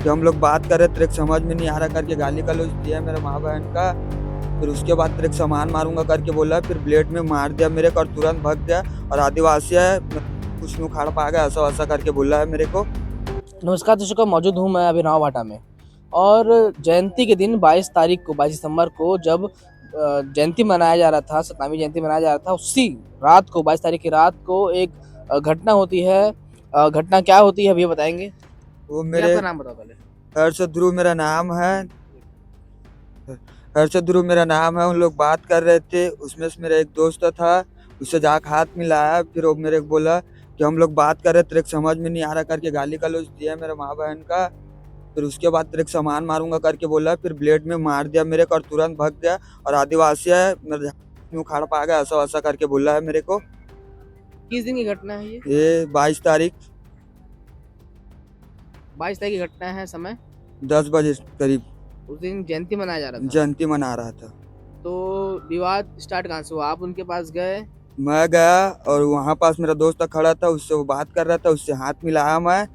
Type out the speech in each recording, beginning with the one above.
कि हम लोग बात कर रहे, तेरे को समझ में नहीं आ रहा करके गाली गलौज दिया मेरे माँ बहन का। फिर उसके बाद तेरे को सामान मारूंगा करके बोला, फिर ब्लेड में मार दिया मेरे को और तुरंत भाग गया। और आदिवासी है, कुछ नहीं उखाड़ पाएगा, ऐसा वैसा करके बोला है मेरे को। नमस्कार दर्शकों, मौजूद हूँ मैं अभिनव भाटा में। और जयंती के दिन 22 तारीख को 22 दिसंबर को जब जयंती मनाया जा रहा था, सतनामी जयंती मनाया जा रहा था, उसी रात को 22 तारीख की रात को एक घटना होती है। घटना क्या होती है अभी बताएंगे। वो ये मेरे आपका नाम बताओ पहले। हर्षद ध्रुव मेरा नाम है। हर्षद ध्रुव मेरा नाम है। उन लोग बात कर रहे थे, उसमें से मेरा एक दोस्त था, उससे जाके हाथ मिलाया। फिर वो मेरे को बोला कि हम लोग बात कर रहे, तेरे को समझ में नहीं आ रहा करके गाली गलौज दिया मेरे माँ बहन का। फिर उसके बाद तेरे को सामान मारूंगा करके बोला, फिर ब्लेड में मार दिया मेरे को और तुरंत भाग गया। और आदिवासी है, मेरे नहीं उखाड़ पाएगा, ऐसा वैसा करके बोला है मेरे को। किस दिन की घटना है ये? 22 तारीख 22 तारीख की घटना है। समय 10 बजे करीब उस दिन जयंती मनाया जा रहा था। जयंती मना रहा था। तो विवाद स्टार्ट कहाँ से हुआ? आप उनके पास गए? मैं गया और वहाँ पास मेरा दोस्त खड़ा था, उससे वो बात कर रहा था, उससे हाथ मिलाया मैं।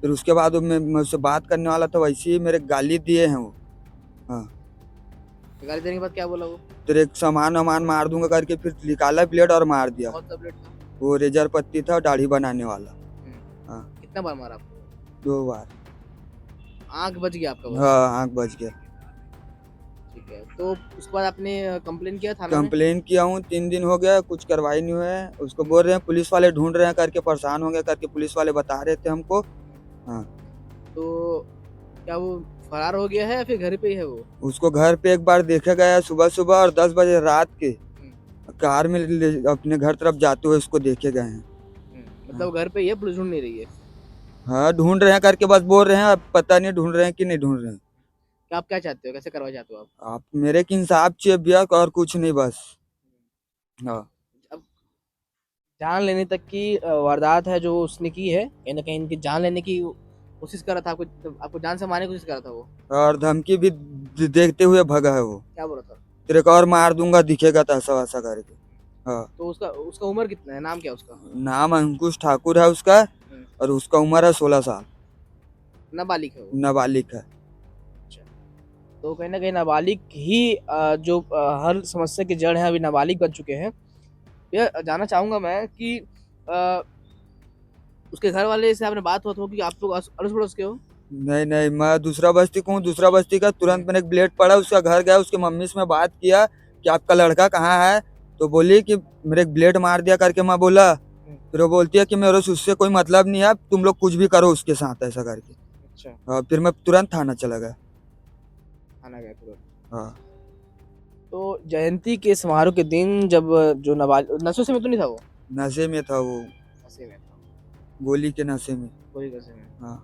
फिर उसके बाद मैं उससे बात करने वाला था, वैसे ही मेरे गाली दिए हैं वो। हाँ, गाली देने के बाद क्या बोला वो? तेरे सामान वामान मार दूंगा करके फिर निकाला ब्लेड और मार दिया। बहुत सा ब्लेड था। वो रेजर पत्ती था, दाढ़ी बनाने वाला। हाँ, कितना बार मारा आपको? 2 बार। आंख बच गया आपका बस? हाँ, आँख बच गया। ठीक है। तो उसके बाद आपने कंप्लेन किया थाना में? कंप्लेन किया हूँ, 3 दिन हो गया, कुछ कार्रवाई नहीं हुआ है। उसको बोल रहे हैं पुलिस वाले ढूंढ रहे हैं करके, परेशान हो गए करके पुलिस वाले बता रहे थे हमको। हाँ, तो क्या वो फरार हो गया है या फिर घर पे ही है वो? उसको घर पे एक बार देखा गया सुबह सुबह और 10 बजे रात के कार में अपने घर तरफ जाते हुए उसको देखे गए हैं। मतलब घर पे ही है, पुलिस ढूंढ नहीं रही है? हाँ, ढूंढ रहे हैं करके बस बोल रहे हैं, अब पता नहीं ढूंढ रहे हैं कि नहीं ढूंढ रहे हैं। क्या आप क्या चाहते हो, कैसे करवा चाहते हो आप? आप मेरे के इंसाफ चाहिए भैया, और कुछ नहीं बस। हाँ, अब जान लेने तक की वारदात है जो उसने की है। कहीं ना कहीं इनकी जान लेने की कोशिश कर रहा था, आपको जान से मारने की कोशिश कर रहा था वो। और धमकी भी देखते हुए भगा है वो। क्या बोल रहा था? तेरे को और मार दूंगा दिखेगा तो, ऐसा वैसा करके। हाँ, तो उसका उसका उम्र कितना है? नाम क्या है उसका? नाम अंकुश ठाकुर है उसका। और उसका उम्र है 16 साल। नाबालिग है वो? नाबालिग है। अच्छा। तो कहीं ना कहीं नाबालिग ही जो हर समस्या की जड़ है, अभी नाबालिग बन चुके हैं। यह जानना चाहूंगा मैं कि अ, उसके घर वाले से आपने बात हुआ कि आप लोग अड़ोस पड़ोस के हो? नहीं नहीं, मैं दूसरा बस्ती को हूँ, दूसरा बस्ती का। तुरंत मैंने एक ब्लेड पड़ा, उसका घर गया, उसके मम्मी से मैं बात किया कि आपका लड़का कहाँ है। तो बोली कि मेरे एक ब्लेड मार दिया करके। मैं बोला, फिर वो बोलती है कि मेरे से उससे कोई मतलब नहीं है, तुम लोग कुछ भी करो उसके साथ, ऐसा करके। अच्छा। फिर मैं तुरंत थाना चला गया। खाना गया तुरंत? हाँ, तो जयंती के समारोह के दिन जब जो नशे से में तो नहीं था वो? नशे में था वो, नशे में था? गोली के नशे में। कोई नशे में? हाँ,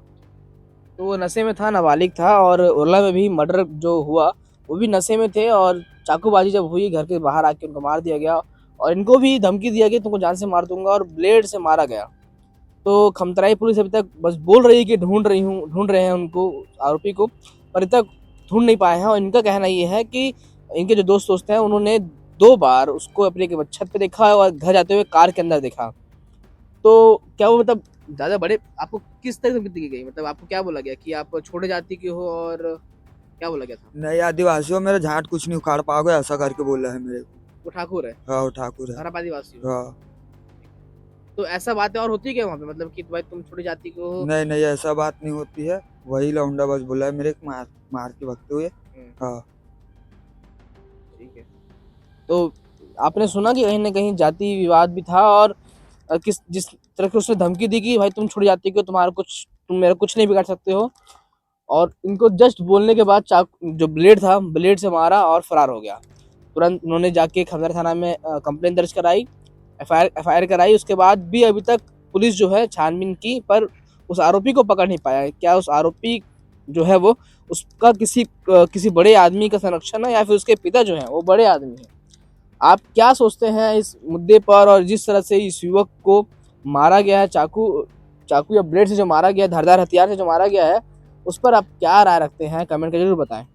तो वो नशे में था, नाबालिग था। और उरला में भी मर्डर जो हुआ वो भी नशे में थे। और चाकूबाजी जब हुई, घर के बाहर आके उनको मार दिया गया। और इनको भी धमकी दिया गया तुमको जान से मार दूंगा, और ब्लेड से मारा गया। तो खमतराई पुलिस अभी तक बस बोल रही है कि ढूंढ रहे हैं उनको, आरोपी को, पर अभी तक ढूंढ नहीं पाए हैं। और इनका कहना ये है कि इनके जो दोस्त हैं उन्होंने 2 बार उसको अपने के छत पे देखा और घर जाते हुए कार के अंदर देखा। तो क्या वो मतलब ज़्यादा बड़े आपको किस तरह से दी गई? मतलब आपको क्या बोला गया कि आप छोटे जाति के हो, और क्या बोला गया था? नहीं, आदिवासी हो, मेरा झाट कुछ नहीं उखाड़ पाओगे, ऐसा करके बोला है मेरे को। वो ठाकुर है? हाँ, वो ठाकुर है। और आप आदिवासी हो? हाँ, तो ऐसा बातें और होती है क्या वहाँ पे, मतलब कि भाई तुम छोटी जाति के हो? नहीं नहीं, ऐसा बात नहीं होती है। वही लौंडा बस बोला है मेरे को, मार मार के भगते हुए। हाँ, ठीक है। तो आपने सुना कि कहीं ना कहीं जाति विवाद भी था, और जिस तरह की उसने धमकी दी कि भाई तुम छोटी जाति के हो, तुम मेरा कुछ नहीं बिगाड़ सकते हो। और इनको जस्ट बोलने के बाद जो ब्लेड था, ब्लेड से मारा और फरार हो गया। तुरंत उन्होंने जाके खंडर थाना में कंप्लेन दर्ज कराई, एफआईआर कराई। उसके बाद भी अभी तक पुलिस जो है छानबीन की, पर उस आरोपी को पकड़ नहीं पाया। क्या उस आरोपी जो है वो उसका किसी बड़े आदमी का संरक्षण है, या फिर उसके पिता जो है वो बड़े आदमी है? आप क्या सोचते हैं इस मुद्दे पर? और जिस तरह से इस युवक को मारा गया है, चाकू या ब्लेड से जो मारा गया है, धारदार हथियार से जो मारा गया है, उस पर आप क्या राय रखते हैं? कमेंट कर जरूर बताएं।